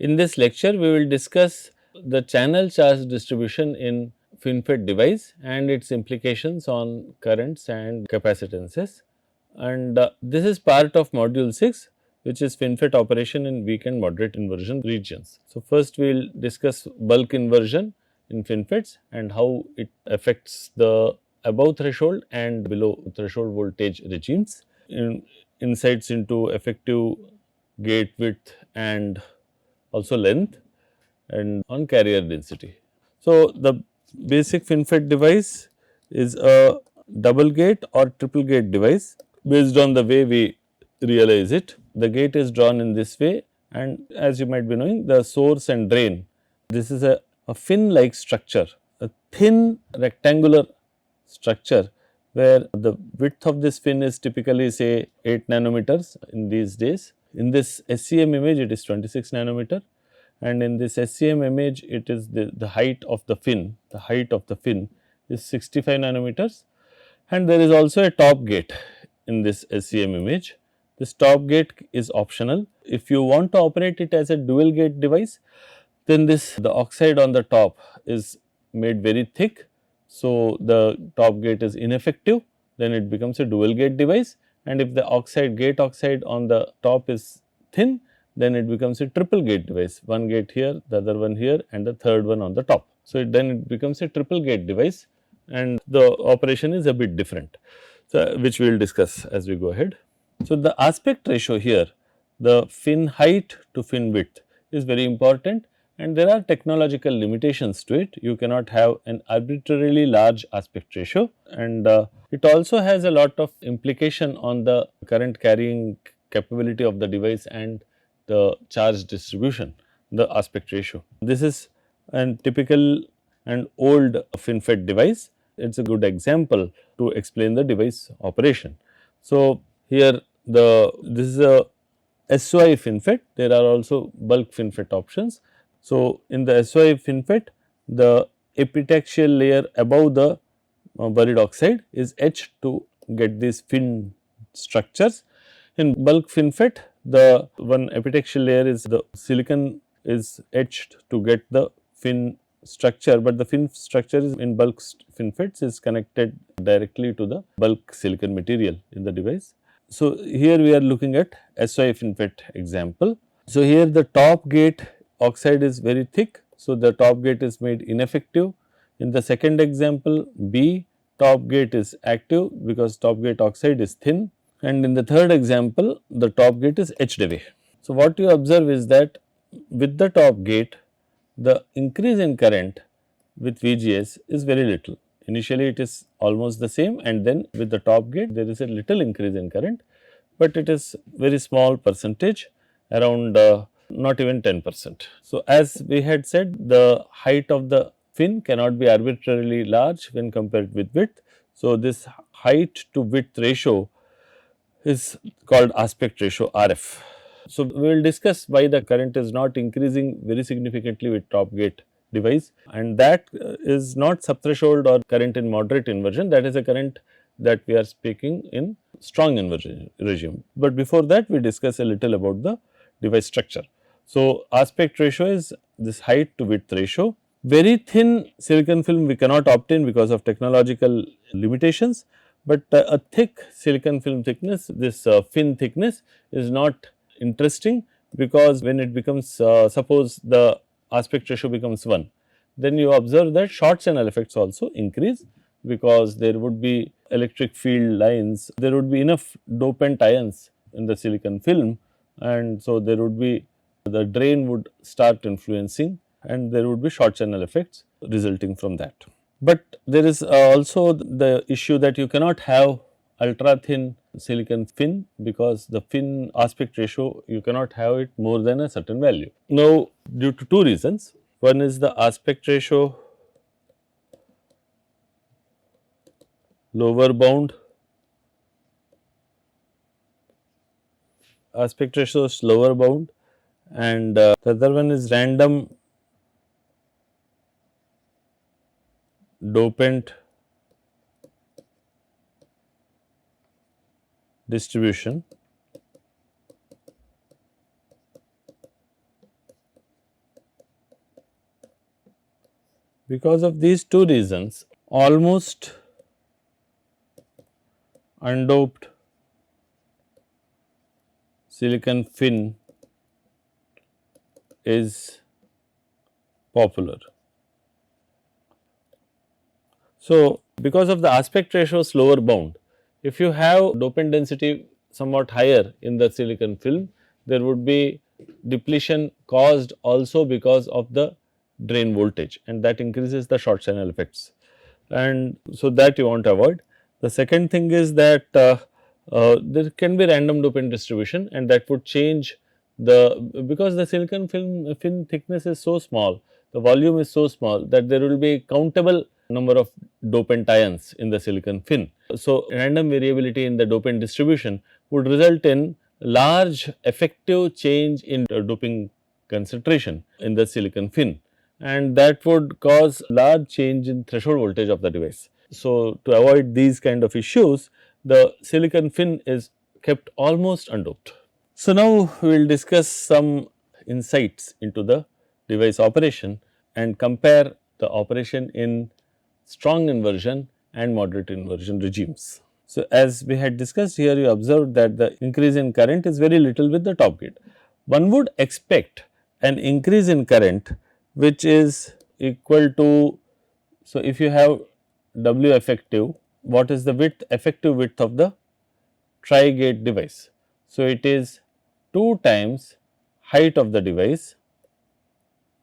In this lecture, we will discuss the channel charge distribution in FinFET device and its implications on currents and capacitances. And this is part of module 6, which is FinFET operation in weak and moderate inversion regions. So, first we will discuss bulk inversion in FinFETs and how it affects the above threshold and below threshold voltage regimes, insights into effective gate width and also length, and on carrier density. So, the basic FinFET device is a double gate or triple gate device based on the way we realize it. The gate is drawn in this way, and as you might be knowing, the source and drain, this is a fin like structure, a thin rectangular structure where the width of this fin is typically say 8 nanometers in these days. In this SCM image it is 26 nanometer, and in this SCM image it is the height of the fin, is 65 nanometers, and there is also a top gate in this SCM image. This top gate is optional. If you want to operate it as a dual gate device, then the oxide on the top is made very thick. So, the top gate is ineffective, then it becomes a dual gate device, and if the gate oxide on the top is thin, then it becomes a triple gate device, one gate here, the other one here, and the third one on the top. So, then it becomes a triple gate device, and the operation is a bit different, so which we will discuss as we go ahead. So, the aspect ratio here, the fin height to fin width is very important, and there are technological limitations to it. You cannot have an arbitrarily large aspect ratio, and it also has a lot of implication on the current carrying capability of the device and the charge distribution, the aspect ratio. This is a typical and old FinFET device. It is a good example to explain the device operation. So, here this is a SOI FinFET, there are also bulk FinFET options. So, in the SOI FinFET, the epitaxial layer above the buried oxide is etched to get these fin structures. In bulk FinFET, the one epitaxial layer is the silicon is etched to get the fin structure, but the fin structure is in bulk FinFETs is connected directly to the bulk silicon material in the device. So, here we are looking at SOI FinFET example. So, here the top gate oxide is very thick. So, the top gate is made ineffective. In the second example B, top gate is active because top gate oxide is thin, and in the third example the top gate is etched away. So, what you observe is that with the top gate the increase in current with VGS is very little. Initially it is almost the same, and then with the top gate there is a little increase in current, but it is very small percentage, around not even 10%. So, as we had said, the height of the fin cannot be arbitrarily large when compared with width. So, this height to width ratio is called aspect ratio RF. So, we will discuss why the current is not increasing very significantly with top gate device, and that is not subthreshold or current in moderate inversion, that is a current that we are speaking in strong inversion regime. But before that we discuss a little about the device structure. So, aspect ratio is this height to width ratio. Very thin silicon film we cannot obtain because of technological limitations, but a thick silicon film thickness, this fin thickness is not interesting, because when it becomes suppose the aspect ratio becomes 1, then you observe that short channel effects also increase, because there would be electric field lines, there would be enough dopant ions in the silicon film, and so there would be the drain would start influencing, and there would be short channel effects resulting from that. But there is also the issue that you cannot have ultra thin silicon fin, because the fin aspect ratio you cannot have it more than a certain value. Now, due to two reasons, one is the aspect ratio lower bound, aspect ratio is lower bound, and the other one is random dopant distribution. Because of these two reasons, almost undoped silicon fin is popular. So, because of the aspect ratio's lower bound, if you have dopant density somewhat higher in the silicon film, there would be depletion caused also because of the drain voltage, and that increases the short channel effects, and so that you want to avoid. The second thing is that there can be random dopant distribution, and that would change the, because the silicon film fin thickness is so small, the volume is so small that there will be countable number of dopant ions in the silicon fin. So, random variability in the dopant distribution would result in large effective change in doping concentration in the silicon fin, and that would cause large change in threshold voltage of the device. So, to avoid these kind of issues, the silicon fin is kept almost undoped. So, now we will discuss some insights into the device operation and compare the operation in strong inversion and moderate inversion regimes. So, as we had discussed here, you observed that the increase in current is very little with the top gate. One would expect an increase in current which is equal to, so if you have W effective, what is the width, effective width of the tri-gate device? So, it is 2 times height of the device,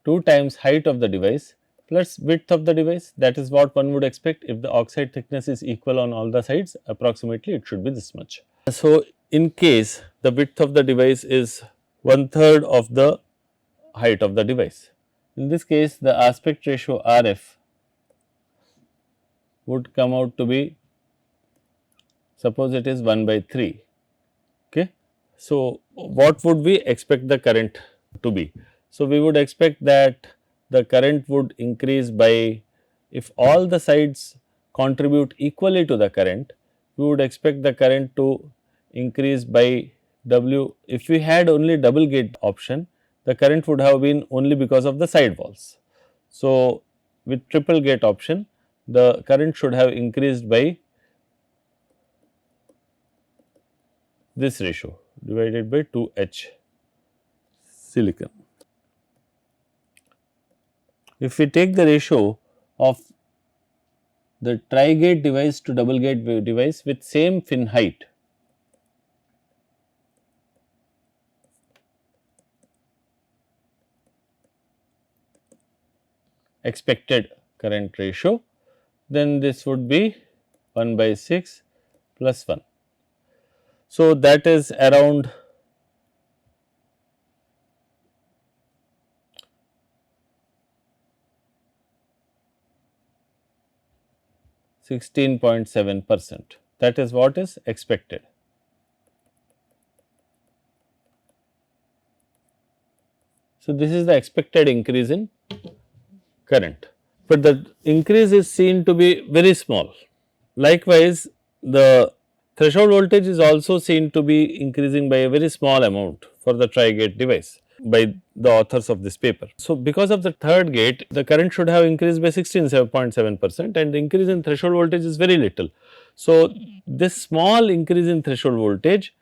2 times height of the device plus width of the device. That is what one would expect. If the oxide thickness is equal on all the sides, approximately it should be this much. So, in case the width of the device is 1/3 of the height of the device, in this case the aspect ratio RF would come out to be, suppose it is 1/3. Okay. So, what would we expect the current to be? So, we would expect that the current would increase by, if all the sides contribute equally to the current, we would expect the current to increase by W. If we had only double gate option, the current would have been only because of the side walls. So, with triple gate option, the current should have increased by this ratio divided by 2H silicon. If we take the ratio of the tri-gate device to double gate device with same fin height, expected current ratio, then this would be 1/6 plus 1. So, that is around 16.7%. That is what is expected. So, this is the expected increase in current, but the increase is seen to be very small. Likewise, the threshold voltage is also seen to be increasing by a very small amount for the tri-gate device by the authors of this paper. So, because of the third gate, the current should have increased by 16.7% and the increase in threshold voltage is very little. So, this small increase in threshold voltage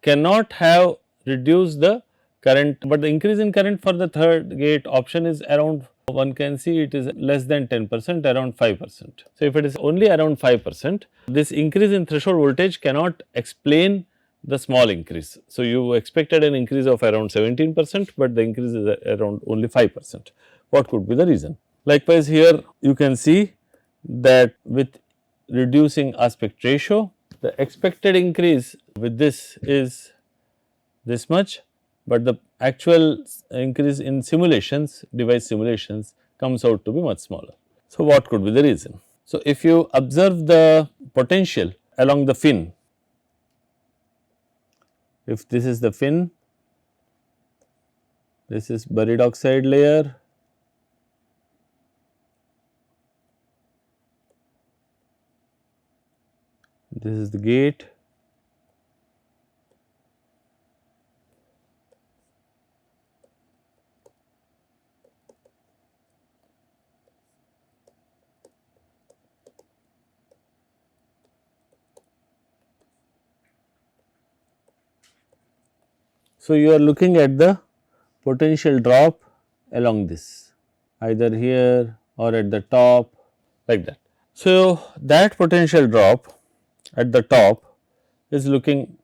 cannot have reduced the current, but the increase in current for the third gate option is around, one can see it is less than 10%, around 5%. So, if it is only around 5%, this increase in threshold voltage cannot explain the small increase. So, you expected an increase of around 17%, but the increase is around only 5%. What could be the reason? Likewise, here you can see that with reducing aspect ratio, the expected increase with this is this much, but the actual increase in simulations, device simulations, comes out to be much smaller. So, what could be the reason? So, if you observe the potential along the fin, if this is the fin, this is buried oxide layer, this is the gate, So, you are looking at the potential drop along this, either here or at the top, like that. So, that potential drop at the top is looking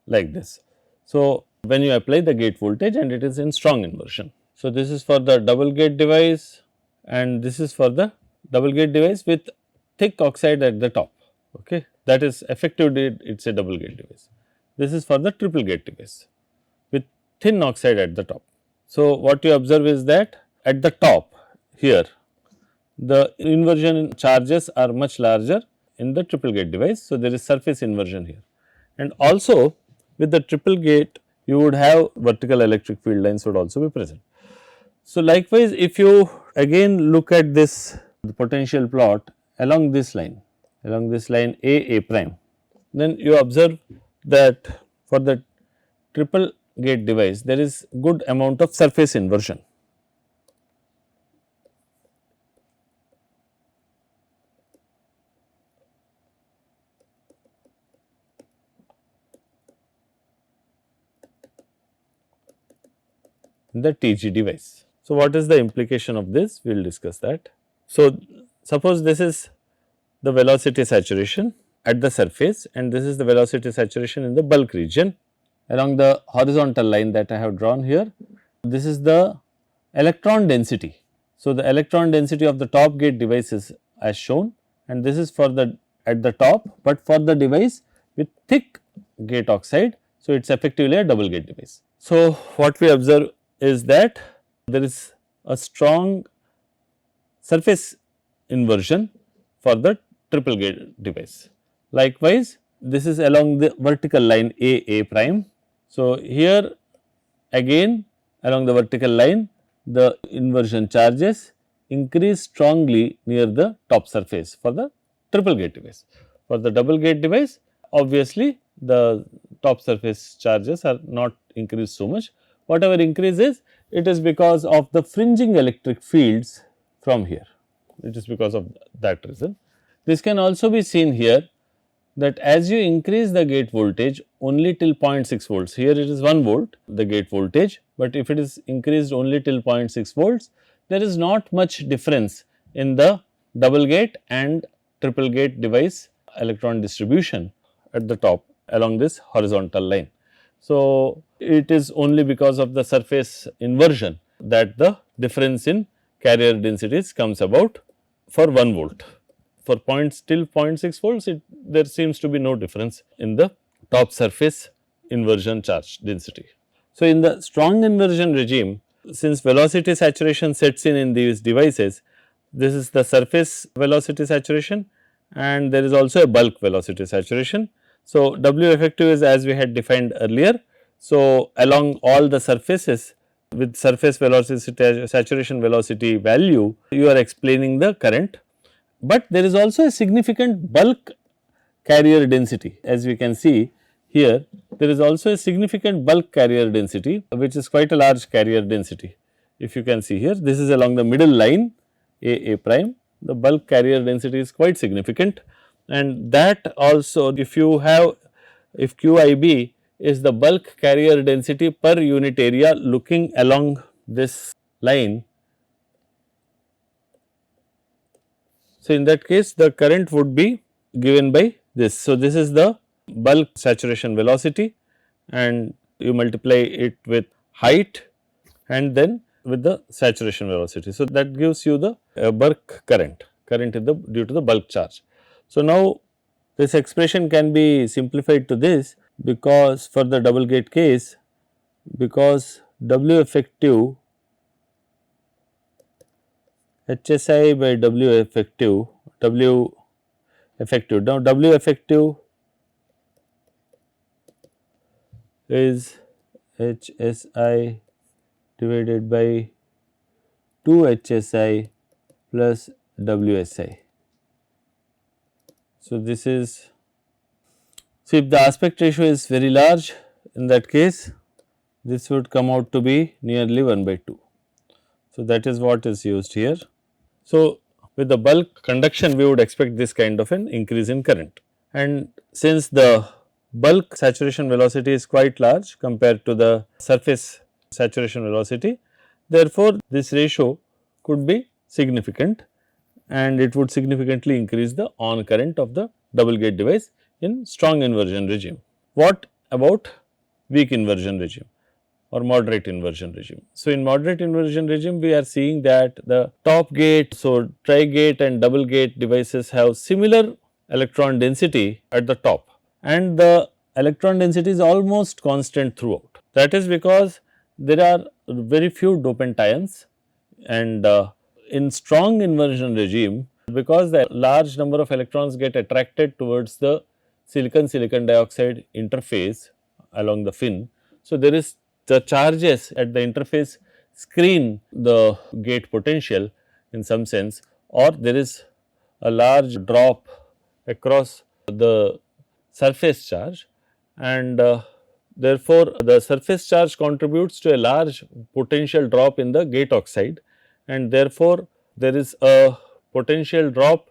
like this. So, when you apply the gate voltage and it is in strong inversion. So, this is for the double gate device and this is for the double gate device with thick oxide at the top, okay. That is effectively it is a double gate device. This is for the triple gate device with thin oxide at the top. So, what you observe is that at the top here the inversion charges are much larger in the triple gate device. So, there is surface inversion here and also with the triple gate you would have vertical electric field lines would also be present. So, likewise if you again look at this the potential plot along this line A prime, then you observe that for the triple gate device there is good amount of surface inversion. In the TG device. So, what is the implication of this? We will discuss that. So, suppose this is the velocity saturation at the surface and this is the velocity saturation in the bulk region along the horizontal line that I have drawn here. This is the electron density. So, the electron density of the top gate device is as shown and this is for the at the top, but for the device with thick gate oxide. So, it is effectively a double gate device. So, what we observe is that there is a strong surface inversion for the triple gate device. Likewise, this is along the vertical line A prime. So, here again along the vertical line the inversion charges increase strongly near the top surface for the triple gate device. For the double gate device obviously the top surface charges are not increased so much. Whatever increases it is because of the fringing electric fields from here, it is because of that reason. This can also be seen here that as you increase the gate voltage only till 0.6 volts, here it is 1 volt the gate voltage, but if it is increased only till 0.6 volts, there is not much difference in the double gate and triple gate device electron distribution at the top along this horizontal line. So, it is only because of the surface inversion that the difference in carrier densities comes about for 1 volt. For till 0.6 volts there seems to be no difference in the top surface inversion charge density. So, in the strong inversion regime, since velocity saturation sets in these devices, this is the surface velocity saturation and there is also a bulk velocity saturation. So, W effective is as we had defined earlier. So, along all the surfaces with surface velocity saturation velocity value you are explaining the current, but there is also a significant bulk carrier density. As we can see here there is also a significant bulk carrier density which is quite a large carrier density. If you can see here, this is along the middle line A prime, the bulk carrier density is quite significant and that also if QIB is the bulk carrier density per unit area looking along this line. So, in that case the current would be given by this. So, this is the bulk saturation velocity and you multiply it with height and then with the saturation velocity. So, that gives you the bulk current in due to the bulk charge. So, now this expression can be simplified to this, because for the double gate case, because W effective HSI by W effective now W effective is HSI divided by 2 HSI plus WSI. So, this is, so if the aspect ratio is very large, in that case this would come out to be nearly 1 by 2. So, that is what is used here. So, with the bulk conduction we would expect this kind of an increase in current, and since the bulk saturation velocity is quite large compared to the surface saturation velocity. Therefore, this ratio could be significant and it would significantly increase the on current of the double gate device in strong inversion regime. What about weak inversion regime or moderate inversion regime? So, in moderate inversion regime we are seeing that the top gate, so tri gate and double gate devices have similar electron density at the top and the electron density is almost constant throughout. That is because there are very few dopant ions and in strong inversion regime, because the large number of electrons get attracted towards the silicon dioxide interface along the fin. So, there is the charges at the interface screen the gate potential in some sense, or there is a large drop across the surface charge and therefore, the surface charge contributes to a large potential drop in the gate oxide and therefore, there is a potential drop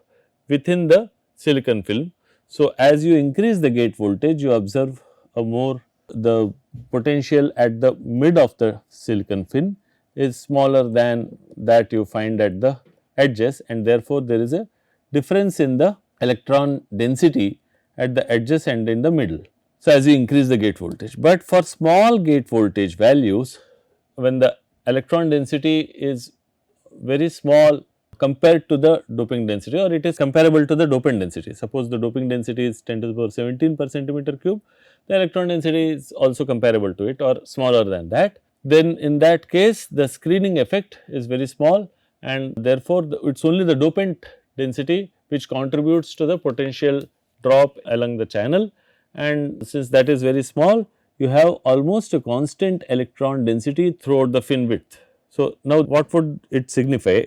within the silicon film. So, as you increase the gate voltage you observe a more the potential at the mid of the silicon fin is smaller than that you find at the edges and therefore, there is a difference in the electron density at the edges and in the middle. So, as you increase the gate voltage, but for small gate voltage values when the electron density is very small compared to the doping density or it is comparable to the dopant density. Suppose the doping density is 10 to the power 17 per centimeter cube, the electron density is also comparable to it or smaller than that. Then in that case the screening effect is very small and therefore, it is only the dopant density which contributes to the potential drop along the channel and since that is very small you have almost a constant electron density throughout the fin width. So, now what would it signify?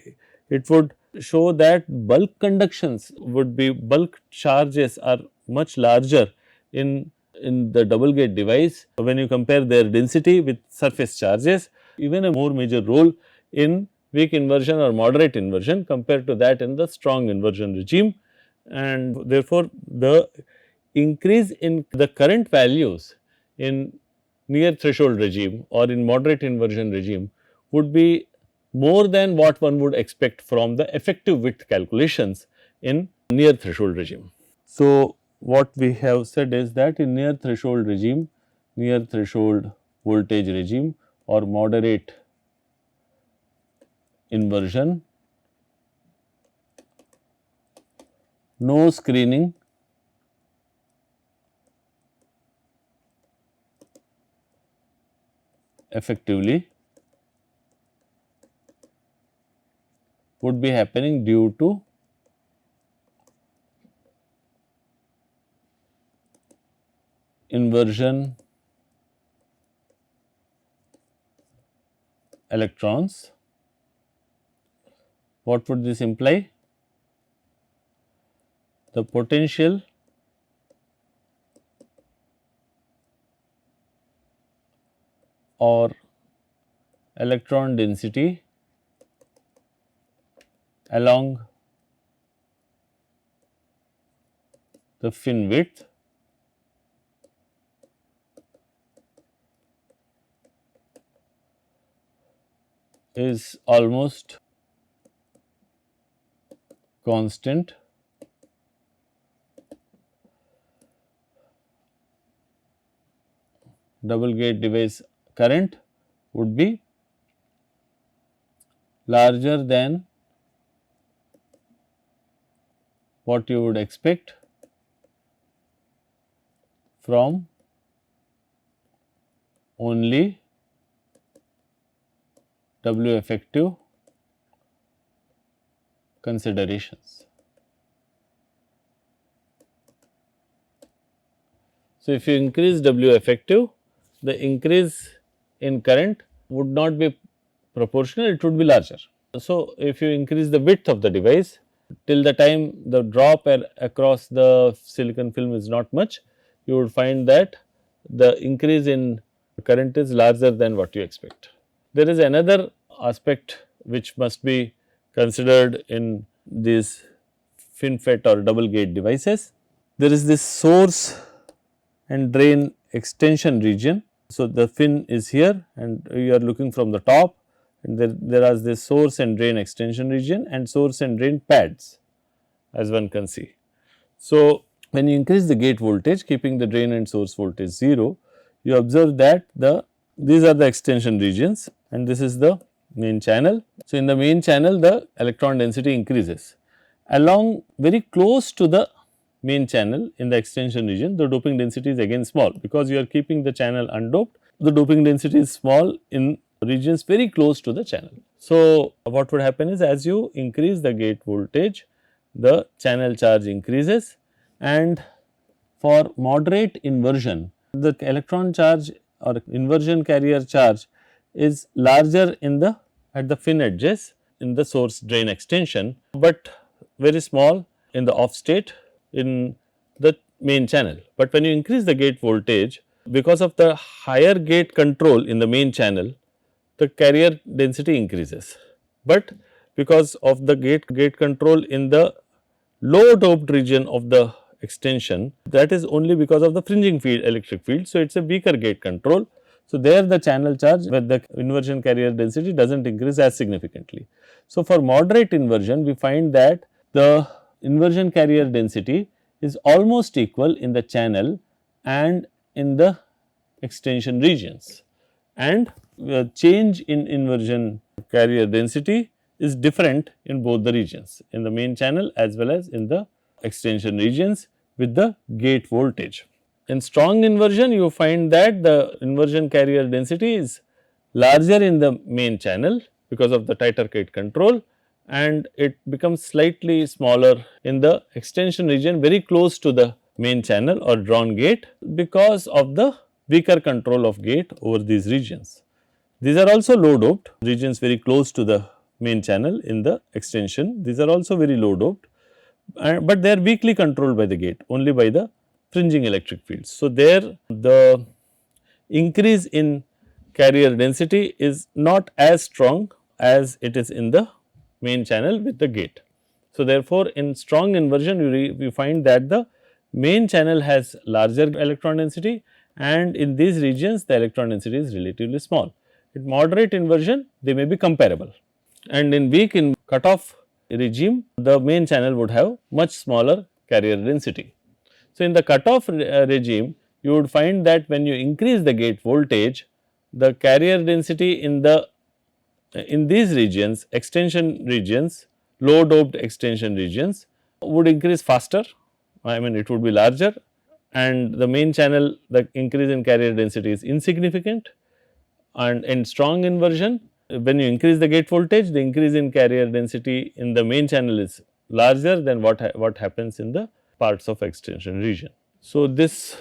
It would show that bulk conductions would be bulk charges are much larger in the double gate device when you compare their density with surface charges, even a more major role in weak inversion or moderate inversion compared to that in the strong inversion regime and therefore, the increase in the current values in near threshold regime or in moderate inversion regime would be more than what one would expect from the effective width calculations in near threshold regime. So, what we have said is that in near threshold regime, near threshold voltage regime or moderate inversion, no screening effectively would be happening due to inversion electrons. What would this imply? The potential or electron density along the fin width is almost constant double gate device current would be larger than what you would expect from only W effective considerations. So, if you increase W effective, the increase in current would not be proportional, it would be larger. So, if you increase the width of the device till the time the drop across the silicon film is not much, you would find that the increase in current is larger than what you expect. There is another aspect which must be considered in these FinFET or double gate devices. There is this source and drain extension region. So, the fin is here and you are looking from the top, and there are this source and drain extension region and source and drain pads, as one can see. So, when you increase the gate voltage keeping the drain and source voltage 0, you observe that these are the extension regions and this is the main channel. So, in the main channel the electron density increases. Along very close to the main channel in the extension region, the doping density is again small, because you are keeping the channel undoped. The doping density is small in regions very close to the channel. So, what would happen is, as you increase the gate voltage, the channel charge increases, and for moderate inversion, the electron charge or inversion carrier charge is larger at the fin edges in the source drain extension, but very small in the off state in the main channel. But when you increase the gate voltage, because of the higher gate control in the main channel, the carrier density increases. But because of the gate control in the low doped region of the extension, that is only because of the fringing field, electric field. So, it is a weaker gate control. So, there the channel charge with the inversion carrier density does not increase as significantly. So, for moderate inversion, we find that the inversion carrier density is almost equal in the channel and in the extension regions, and change in inversion carrier density is different in both the regions, in the main channel as well as in the extension regions with the gate voltage. In strong inversion, you find that the inversion carrier density is larger in the main channel because of the tighter gate control, and it becomes slightly smaller in the extension region very close to the main channel or drawn gate because of the weaker control of gate over these regions. These are also low doped regions very close to the main channel in the extension. These are also very low doped, but they are weakly controlled by the gate, only by the fringing electric fields. So, there the increase in carrier density is not as strong as it is in the main channel with the gate. So, therefore, in strong inversion we find that the main channel has larger electron density, and in these regions the electron density is relatively small. In moderate inversion they may be comparable, and in weak in cutoff regime the main channel would have much smaller carrier density. So, in the cutoff regime you would find that when you increase the gate voltage, the carrier density in these regions, extension regions, low doped extension regions, would increase faster. I mean, it would be larger, and the main channel, the increase in carrier density is insignificant. And in strong inversion, when you increase the gate voltage, the increase in carrier density in the main channel is larger than what happens in the parts of extension region. So, this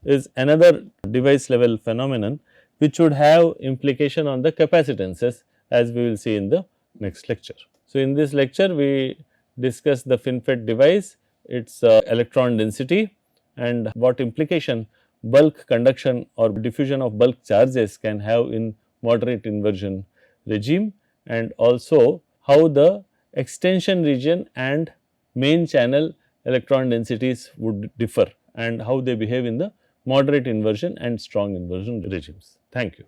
is another device level phenomenon which would have implication on the capacitances, as we will see in the next lecture. So, in this lecture we discuss the FinFET device, its electron density, and what implication bulk conduction or diffusion of bulk charges can have in moderate inversion regime, and also how the extension region and main channel electron densities would differ and how they behave in the moderate inversion and strong inversion regimes. Thank you.